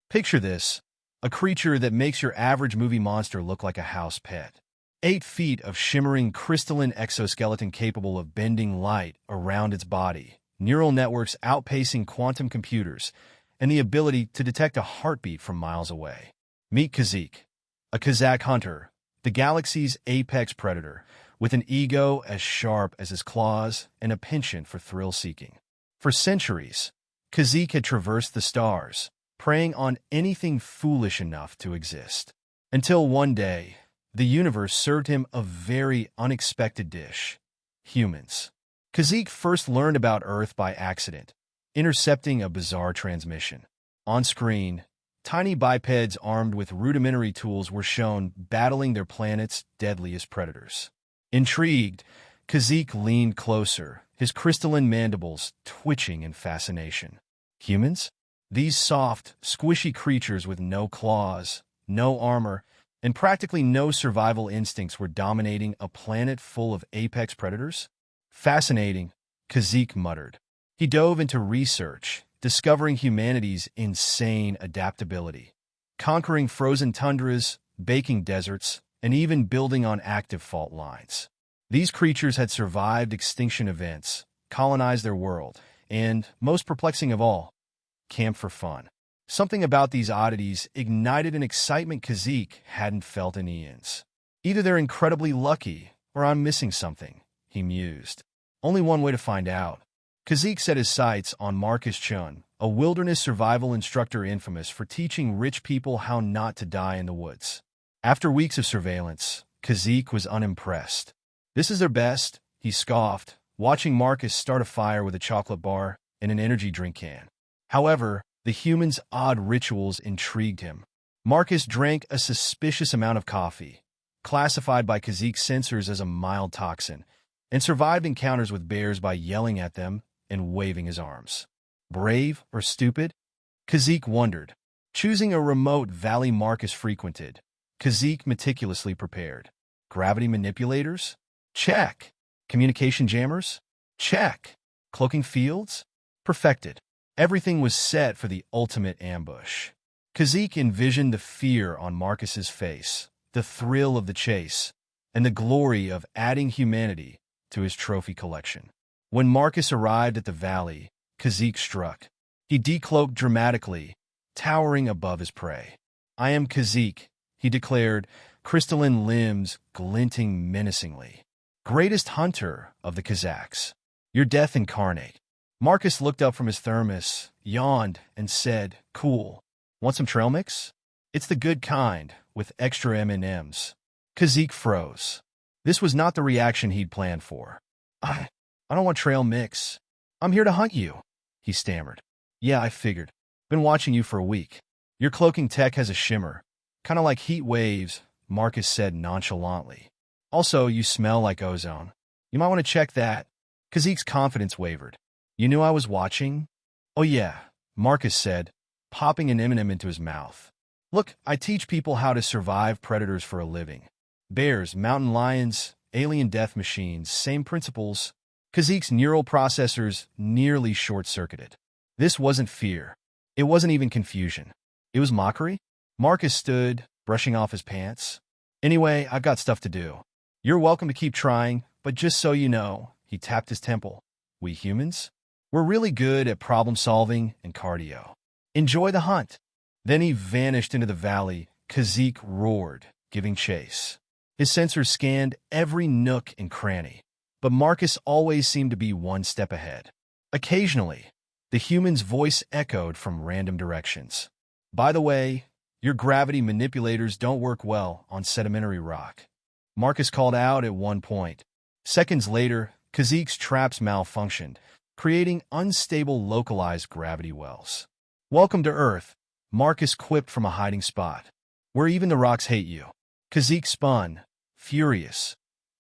Picture this, a creature that makes your average movie monster look like a house pet. 8 feet of shimmering crystalline exoskeleton capable of bending light around its body, neural networks outpacing quantum computers, and the ability to detect a heartbeat from miles away. Meet Kazik, a Kazakh hunter, the galaxy's apex predator, with an ego as sharp as his claws and a penchant for thrill-seeking. For centuries, Kazik had traversed the stars, preying on anything foolish enough to exist. Until one day, the universe served him a very unexpected dish: humans. Kazik first learned about Earth by accident, intercepting a bizarre transmission. On screen, tiny bipeds armed with rudimentary tools were shown battling their planet's deadliest predators. Intrigued, Kazik leaned closer, his crystalline mandibles twitching in fascination. Humans? These soft, squishy creatures with no claws, no armor, and practically no survival instincts were dominating a planet full of apex predators? Fascinating, Kazik muttered. He dove into research, discovering humanity's insane adaptability, conquering frozen tundras, baking deserts, and even building on active fault lines. These creatures had survived extinction events, colonized their world, and, most perplexing of all, camped for fun. Something about these oddities ignited an excitement Kazik hadn't felt in eons. Either they're incredibly lucky, or I'm missing something, he mused. Only one way to find out. Kazik set his sights on Marcus Chen, a wilderness survival instructor infamous for teaching rich people how not to die in the woods. After weeks of surveillance, Kazik was unimpressed. "This is their best," he scoffed, watching Marcus start a fire with a chocolate bar and an energy drink can. However, the humans' odd rituals intrigued him. Marcus drank a suspicious amount of coffee, classified by Kazik's sensors as a mild toxin, and survived encounters with bears by yelling at them and waving his arms. Brave or stupid? Kazik wondered. Choosing a remote valley Marcus frequented, Kazik meticulously prepared. Gravity manipulators? Check. Communication jammers? Check. Cloaking fields? Perfected. Everything was set for the ultimate ambush. Kazik envisioned the fear on Marcus's face, the thrill of the chase, and the glory of adding humanity to his trophy collection. When Marcus arrived at the valley, Kazik struck. He decloaked dramatically, towering above his prey. "I am Kazik," he declared, crystalline limbs glinting menacingly. "Greatest hunter of the Kazakhs. Your death incarnate." Marcus looked up from his thermos, yawned, and said, "Cool. Want some trail mix? It's the good kind, with extra M&Ms. Kazik froze. This was not the reaction he'd planned for. I don't want trail mix. I'm here to hunt you," he stammered. "Yeah, I figured. Been watching you for a week. Your cloaking tech has a shimmer. Kind of like heat waves," Marcus said nonchalantly. "Also, you smell like ozone. You might want to check that." Kazik's confidence wavered. "You knew I was watching?" "Oh yeah," Marcus said, popping an M&M into his mouth. "Look, I teach people how to survive predators for a living. Bears, mountain lions, alien death machines, same principles." Kazik's neural processors nearly short-circuited. This wasn't fear. It wasn't even confusion. It was mockery. Marcus stood, brushing off his pants. "Anyway, I've got stuff to do. You're welcome to keep trying, but just so you know," he tapped his temple, "we humans, we're really good at problem-solving and cardio. Enjoy the hunt." Then he vanished into the valley. Kazik roared, giving chase. His sensors scanned every nook and cranny, but Marcus always seemed to be one step ahead. Occasionally, the human's voice echoed from random directions. "By the way, your gravity manipulators don't work well on sedimentary rock," Marcus called out at one point. Seconds later, Kazik's traps malfunctioned, creating unstable localized gravity wells. "Welcome to Earth," Marcus quipped from a hiding spot, "where even the rocks hate you." Kazik spun, furious,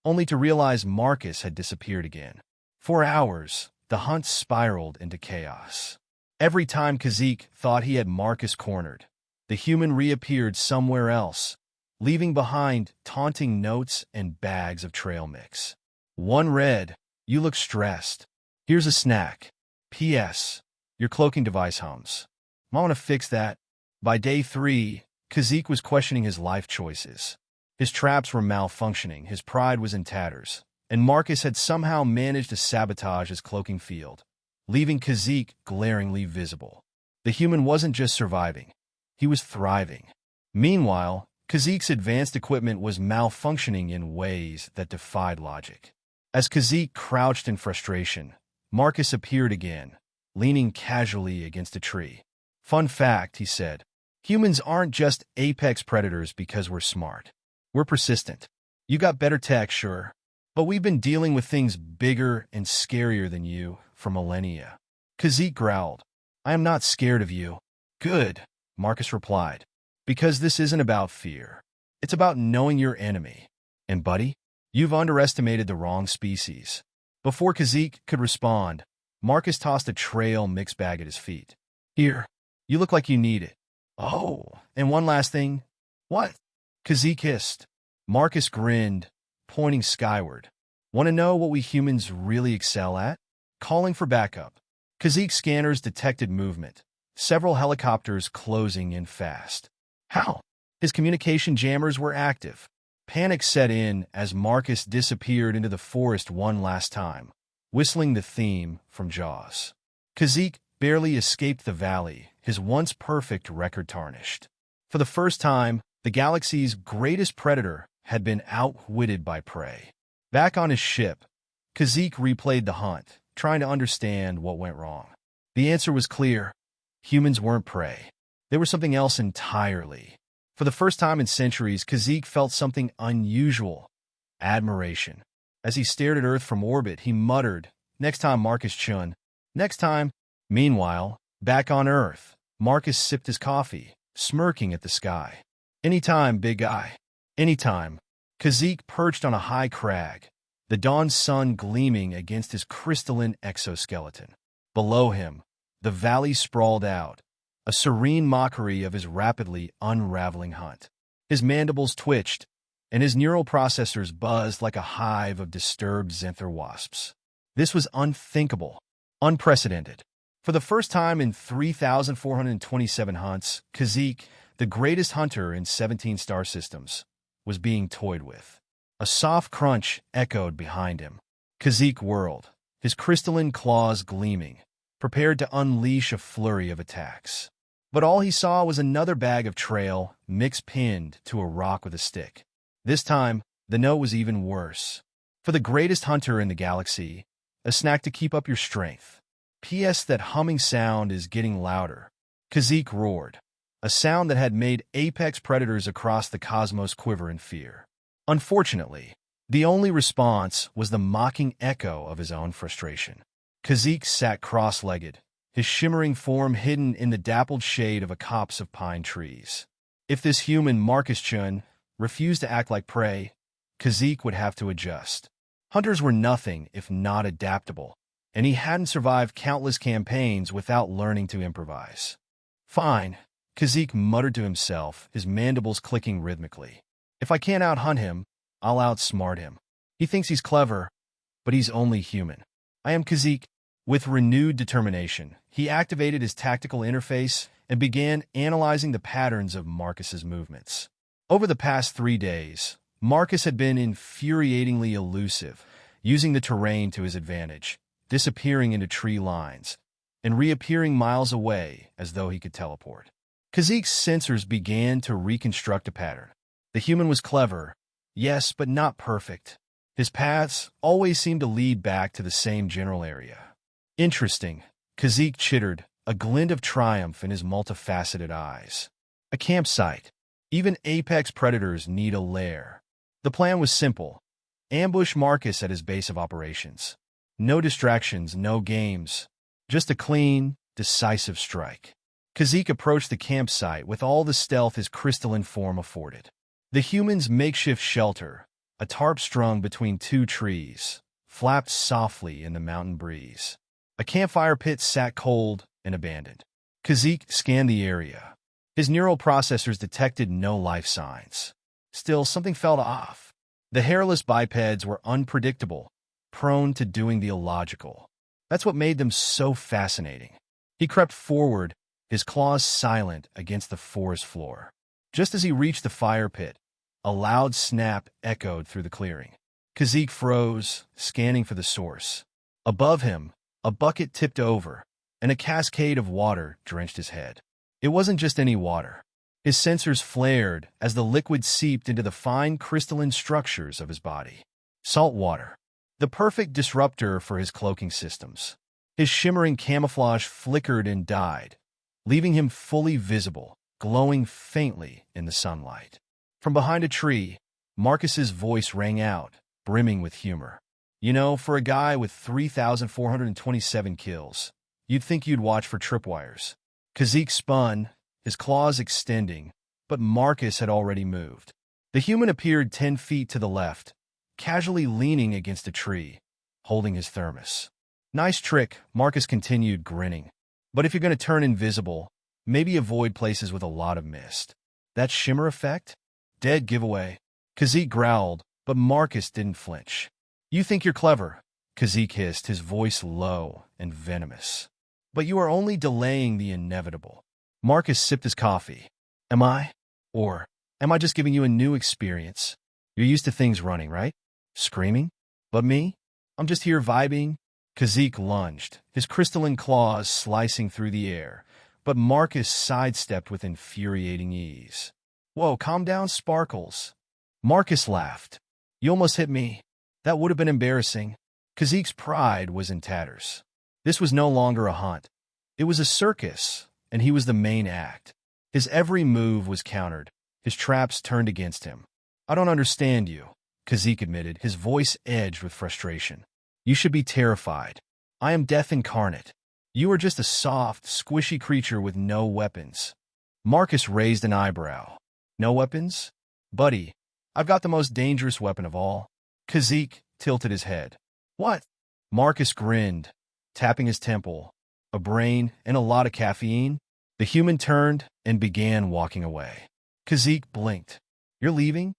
only to realize Marcus had disappeared again. For hours, the hunt spiraled into chaos. Every time Kazik thought he had Marcus cornered, the human reappeared somewhere else, leaving behind taunting notes and bags of trail mix. One read, "You look stressed. Here's a snack. P.S. Your cloaking device hums. Might want to fix that." By day 3, Kazik was questioning his life choices. His traps were malfunctioning, his pride was in tatters, and Marcus had somehow managed to sabotage his cloaking field, leaving Kazik glaringly visible. The human wasn't just surviving, he was thriving. Meanwhile, Kazik's advanced equipment was malfunctioning in ways that defied logic. As Kazik crouched in frustration, Marcus appeared again, leaning casually against a tree. "Fun fact," he said, "humans aren't just apex predators because we're smart. We're persistent. You got better tech, sure, but we've been dealing with things bigger and scarier than you for millennia." Kazik growled, "I am not scared of you." "Good," Marcus replied, "because this isn't about fear. It's about knowing your enemy. And buddy, you've underestimated the wrong species." Before Kazik could respond, Marcus tossed a trail mix bag at his feet. "Here, you look like you need it." "Oh, and one last thing." "What?" Kazik hissed. Marcus grinned, pointing skyward. "Want to know what we humans really excel at? Calling for backup." Kazik's scanners detected movement, several helicopters closing in fast. How? His communication jammers were active. Panic set in as Marcus disappeared into the forest one last time, whistling the theme from Jaws. Kazik barely escaped the valley, his once perfect record tarnished. For the first time, the galaxy's greatest predator had been outwitted by prey. Back on his ship, Kazik replayed the hunt, trying to understand what went wrong. The answer was clear. Humans weren't prey. They were something else entirely. For the first time in centuries, Kazik felt something unusual: admiration. As he stared at Earth from orbit, he muttered, "Next time, Marcus Chen. Next time." Meanwhile, back on Earth, Marcus sipped his coffee, smirking at the sky. "Anytime, big guy. Anytime." Kazik perched on a high crag, the dawn sun gleaming against his crystalline exoskeleton. Below him, the valley sprawled out, a serene mockery of his rapidly unraveling hunt. His mandibles twitched, and his neural processors buzzed like a hive of disturbed zenther wasps. This was unthinkable, unprecedented. For the first time in 3,427 hunts, Kazik, the greatest hunter in 17 star systems, was being toyed with. A soft crunch echoed behind him. Kazik whirled, his crystalline claws gleaming, prepared to unleash a flurry of attacks. But all he saw was another bag of trail mix pinned to a rock with a stick. This time, the note was even worse. "For the greatest hunter in the galaxy, a snack to keep up your strength. P.S. That humming sound is getting louder." Kazik roared, a sound that had made apex predators across the cosmos quiver in fear. Unfortunately, the only response was the mocking echo of his own frustration. Kazik sat cross-legged, his shimmering form hidden in the dappled shade of a copse of pine trees. If this human, Marcus Chen, refused to act like prey, Kazik would have to adjust. Hunters were nothing if not adaptable, and he hadn't survived countless campaigns without learning to improvise. "Fine," Kazik muttered to himself, his mandibles clicking rhythmically. "If I can't outhunt him, I'll outsmart him. He thinks he's clever, but he's only human. I am Kazik." With renewed determination, he activated his tactical interface and began analyzing the patterns of Marcus's movements. Over the past 3 days, Marcus had been infuriatingly elusive, using the terrain to his advantage, disappearing into tree lines, and reappearing miles away as though he could teleport. Kazik's sensors began to reconstruct a pattern. The human was clever, yes, but not perfect. His paths always seemed to lead back to the same general area. "Interesting," Kazik chittered, a glint of triumph in his multifaceted eyes. "A campsite. Even apex predators need a lair." The plan was simple: ambush Marcus at his base of operations. No distractions, no games. Just a clean, decisive strike. Kazik approached the campsite with all the stealth his crystalline form afforded. The human's makeshift shelter, a tarp strung between 2 trees, flapped softly in the mountain breeze. A campfire pit sat cold and abandoned. Kazik scanned the area. His neural processors detected no life signs. Still, something felt off. The hairless bipeds were unpredictable, prone to doing the illogical. That's what made them so fascinating. He crept forward, his claws silent against the forest floor. Just as he reached the fire pit, a loud snap echoed through the clearing. Kazik froze, scanning for the source. Above him, a bucket tipped over, and a cascade of water drenched his head. It wasn't just any water. His sensors flared as the liquid seeped into the fine crystalline structures of his body. Salt water, the perfect disruptor for his cloaking systems. His shimmering camouflage flickered and died, leaving him fully visible, glowing faintly in the sunlight. From behind a tree, Marcus's voice rang out, brimming with humor. You know, for a guy with 3,427 kills, you'd think you'd watch for tripwires. Kazik spun, his claws extending, but Marcus had already moved. The human appeared 10 feet to the left, casually leaning against a tree, holding his thermos. Nice trick, Marcus continued, grinning. But if you're going to turn invisible, maybe avoid places with a lot of mist. That shimmer effect? Dead giveaway. Kazik growled, but Marcus didn't flinch. You think you're clever, Kazik hissed, his voice low and venomous. But you are only delaying the inevitable. Marcus sipped his coffee. Am I? Or am I just giving you a new experience? You're used to things running, right? Screaming? But me? I'm just here vibing. Kazik lunged, his crystalline claws slicing through the air, but Marcus sidestepped with infuriating ease. Whoa, calm down, Sparkles. Marcus laughed. You almost hit me. That would have been embarrassing. Kazik's pride was in tatters. This was no longer a hunt. It was a circus, and he was the main act. His every move was countered, his traps turned against him. I don't understand you, Kazik admitted, his voice edged with frustration. You should be terrified. I am death incarnate. You are just a soft, squishy creature with no weapons. Marcus raised an eyebrow. No weapons? Buddy, I've got the most dangerous weapon of all. Kazik tilted his head. What? Marcus grinned, tapping his temple. A brain and a lot of caffeine? The human turned and began walking away. Kazik blinked. You're leaving?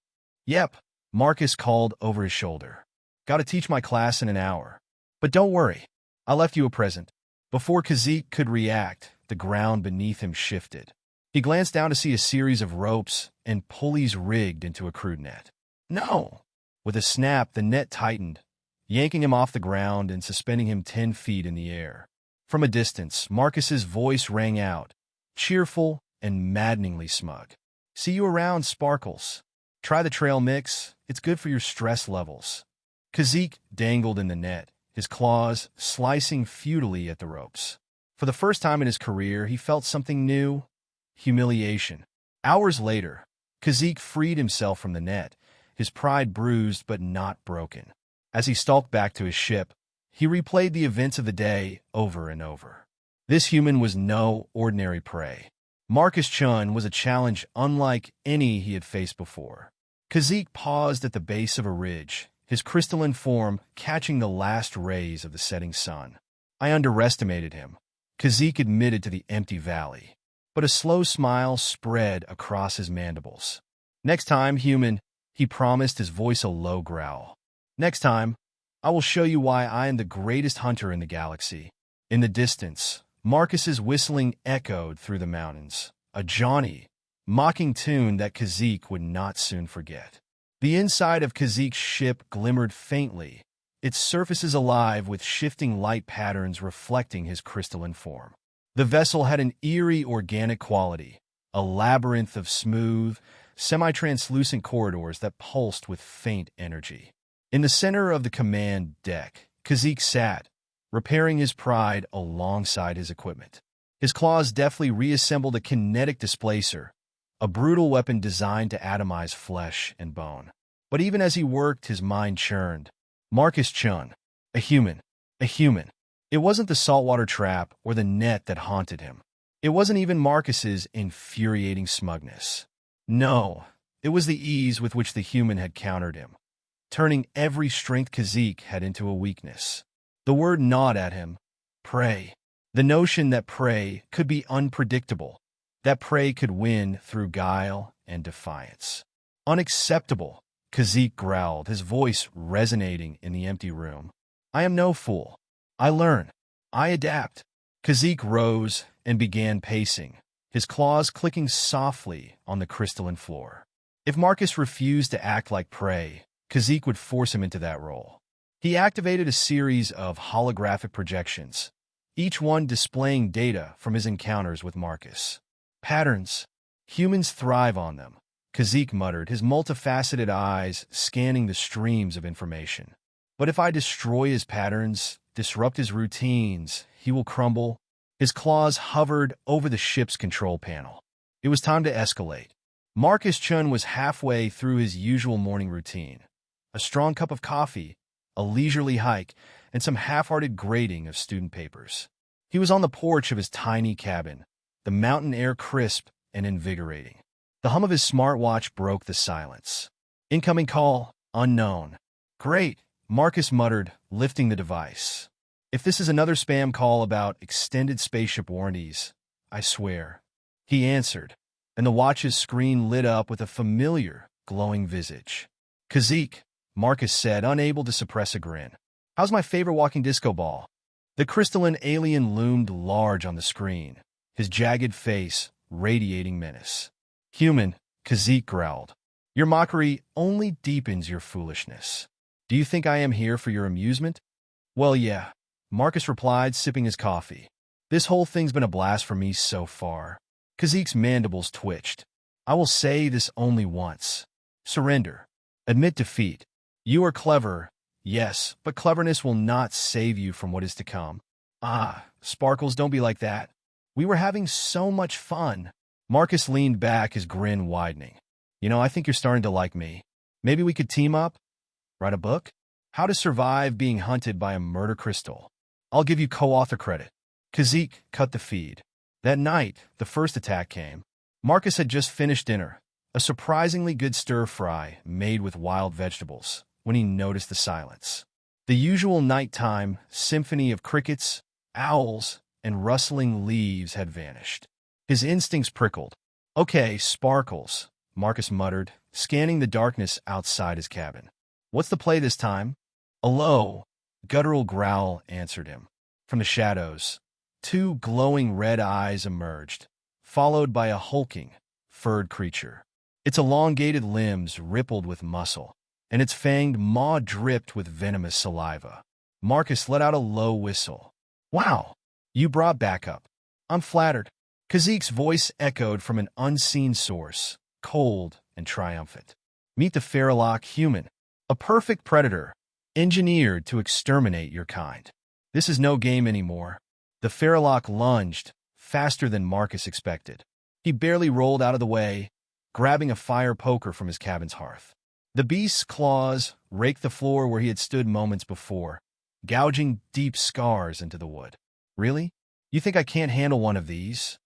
Yep, Marcus called over his shoulder. Gotta teach my class in an hour. But don't worry, I left you a present. Before Kazik could react, the ground beneath him shifted. He glanced down to see a series of ropes and pulleys rigged into a crude net. No! With a snap, the net tightened, yanking him off the ground and suspending him 10 feet in the air. From a distance, Marcus's voice rang out, cheerful and maddeningly smug. See you around, Sparkles. Try the trail mix. It's good for your stress levels. Kazik dangled in the net, his claws slicing futilely at the ropes. For the first time in his career, he felt something new. Humiliation. Hours later, Kazik freed himself from the net, his pride bruised but not broken. As he stalked back to his ship, he replayed the events of the day over and over. This human was no ordinary prey. Marcus Chen was a challenge unlike any he had faced before. Kazik paused at the base of a ridge, his crystalline form catching the last rays of the setting sun. I underestimated him, Kazik admitted to the empty valley, but a slow smile spread across his mandibles. Next time, human, he promised, his voice a low growl. Next time, I will show you why I am the greatest hunter in the galaxy. In the distance, Marcus's whistling echoed through the mountains, a jaunty, mocking tune that Kazik would not soon forget. The inside of Kazik's ship glimmered faintly, its surfaces alive with shifting light patterns reflecting his crystalline form. The vessel had an eerie organic quality, a labyrinth of smooth, semi-translucent corridors that pulsed with faint energy. In the center of the command deck, Kazik sat, repairing his pride alongside his equipment. His claws deftly reassembled a kinetic displacer, a brutal weapon designed to atomize flesh and bone. But even as he worked, his mind churned. Marcus Chen, a human. It wasn't the saltwater trap or the net that haunted him. It wasn't even Marcus's infuriating smugness. No, it was the ease with which the human had countered him, turning every strength Kazik had into a weakness. The word gnawed at him. Prey. The notion that prey could be unpredictable, that prey could win through guile and defiance. Unacceptable, Kazik growled, his voice resonating in the empty room. I am no fool. I learn. I adapt. Kazik rose and began pacing, his claws clicking softly on the crystalline floor. If Marcus refused to act like prey, Kazik would force him into that role. He activated a series of holographic projections, each one displaying data from his encounters with Marcus. Patterns. Humans thrive on them, Kazik muttered, his multifaceted eyes scanning the streams of information. But if I destroy his patterns, disrupt his routines, he will crumble. His claws hovered over the ship's control panel. It was time to escalate. Marcus Chen was halfway through his usual morning routine. A strong cup of coffee, a leisurely hike, and some half-hearted grading of student papers. He was on the porch of his tiny cabin, the mountain air crisp and invigorating. The hum of his smartwatch broke the silence. Incoming call, unknown. Great, Marcus muttered, lifting the device. If this is another spam call about extended spaceship warranties, I swear. He answered, and the watch's screen lit up with a familiar, glowing visage. Kazik, Marcus said, unable to suppress a grin. How's my favorite walking disco ball? The crystalline alien loomed large on the screen, his jagged face radiating menace. Human, Kazik growled. Your mockery only deepens your foolishness. Do you think I am here for your amusement? Well, yeah, Marcus replied, sipping his coffee. This whole thing's been a blast for me so far. Kazik's mandibles twitched. I will say this only once. Surrender. Admit defeat. You are clever, yes, but cleverness will not save you from what is to come. Ah, Sparkles, don't be like that. We were having so much fun. Marcus leaned back, his grin widening. You know, I think you're starting to like me. Maybe we could team up? Write a book? How to survive being hunted by a murder crystal. I'll give you co-author credit. Kazik cut the feed. That night, the first attack came. Marcus had just finished dinner, a surprisingly good stir-fry made with wild vegetables, when he noticed the silence. The usual nighttime symphony of crickets, owls, and rustling leaves had vanished. His instincts prickled. Okay, Sparkles, Marcus muttered, scanning the darkness outside his cabin. What's the play this time? A low, guttural growl answered him. From the shadows, two glowing red eyes emerged, followed by a hulking, furred creature. Its elongated limbs rippled with muscle, and its fanged maw dripped with venomous saliva. Marcus let out a low whistle. Wow, you brought backup. I'm flattered. Kazik's voice echoed from an unseen source, cold and triumphant. Meet the Faralock human, a perfect predator, engineered to exterminate your kind. This is no game anymore. The Faralock lunged, faster than Marcus expected. He barely rolled out of the way, grabbing a fire poker from his cabin's hearth. The beast's claws raked the floor where he had stood moments before, gouging deep scars into the wood. Really? You think I can't handle one of these?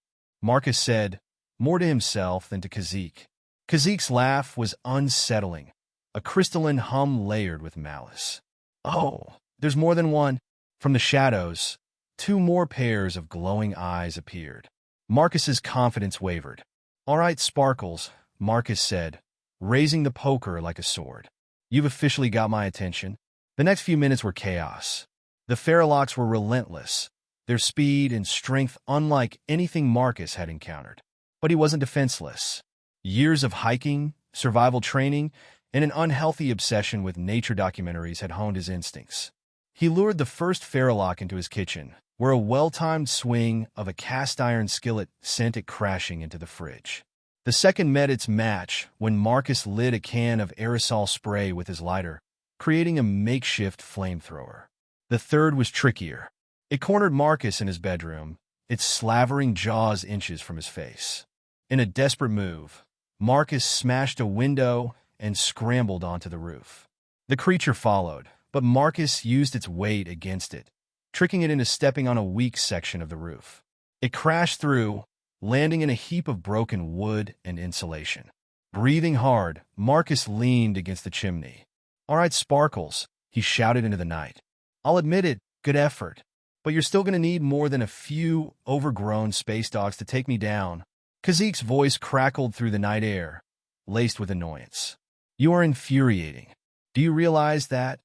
Marcus said, more to himself than to Kazik. Kazik's laugh was unsettling, a crystalline hum layered with malice. Oh, there's more than one. From the shadows, two more pairs of glowing eyes appeared. Marcus's confidence wavered. All right, Sparkles, Marcus said, raising the poker like a sword. You've officially got my attention. The next few minutes were chaos. The Faralocks were relentless, their speed and strength unlike anything Marcus had encountered. But he wasn't defenseless. Years of hiking, survival training, and an unhealthy obsession with nature documentaries had honed his instincts. He lured the first Faralock into his kitchen, where a well-timed swing of a cast-iron skillet sent it crashing into the fridge. The second met its match when Marcus lit a can of aerosol spray with his lighter, creating a makeshift flamethrower. The third was trickier. It cornered Marcus in his bedroom, its slavering jaws inches from his face. In a desperate move, Marcus smashed a window and scrambled onto the roof. The creature followed, but Marcus used its weight against it, tricking it into stepping on a weak section of the roof. It crashed through, landing in a heap of broken wood and insulation. Breathing hard, Marcus leaned against the chimney. All right, Sparkles, he shouted into the night. I'll admit it, good effort. But you're still going to need more than a few overgrown space dogs to take me down. Kazik's voice crackled through the night air, laced with annoyance. You are infuriating. Do you realize that?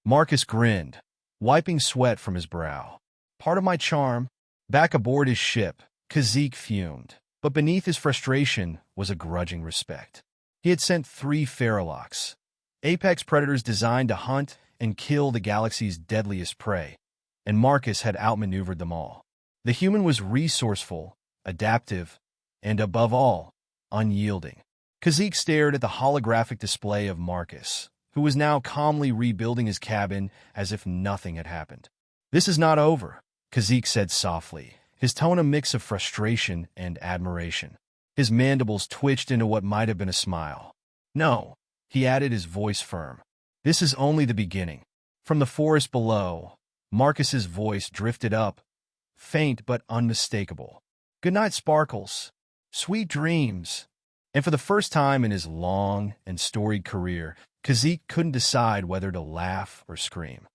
Marcus grinned, wiping sweat from his brow. Part of my charm. Back aboard his ship, Kazik fumed, but beneath his frustration was a grudging respect. He had sent 3 Faralocks, apex predators designed to hunt and kill the galaxy's deadliest prey, and Marcus had outmaneuvered them all. The human was resourceful, adaptive, and above all, unyielding. Kazik stared at the holographic display of Marcus, who was now calmly rebuilding his cabin as if nothing had happened. "This is not over," Kazik said softly, his tone a mix of frustration and admiration. His mandibles twitched into what might have been a smile. "No," he added, his voice firm. "This is only the beginning." From the forest below, Marcus's voice drifted up, faint but unmistakable. "Good night, Sparkles. Sweet dreams." And for the first time in his long and storied career, Kazik couldn't decide whether to laugh or scream.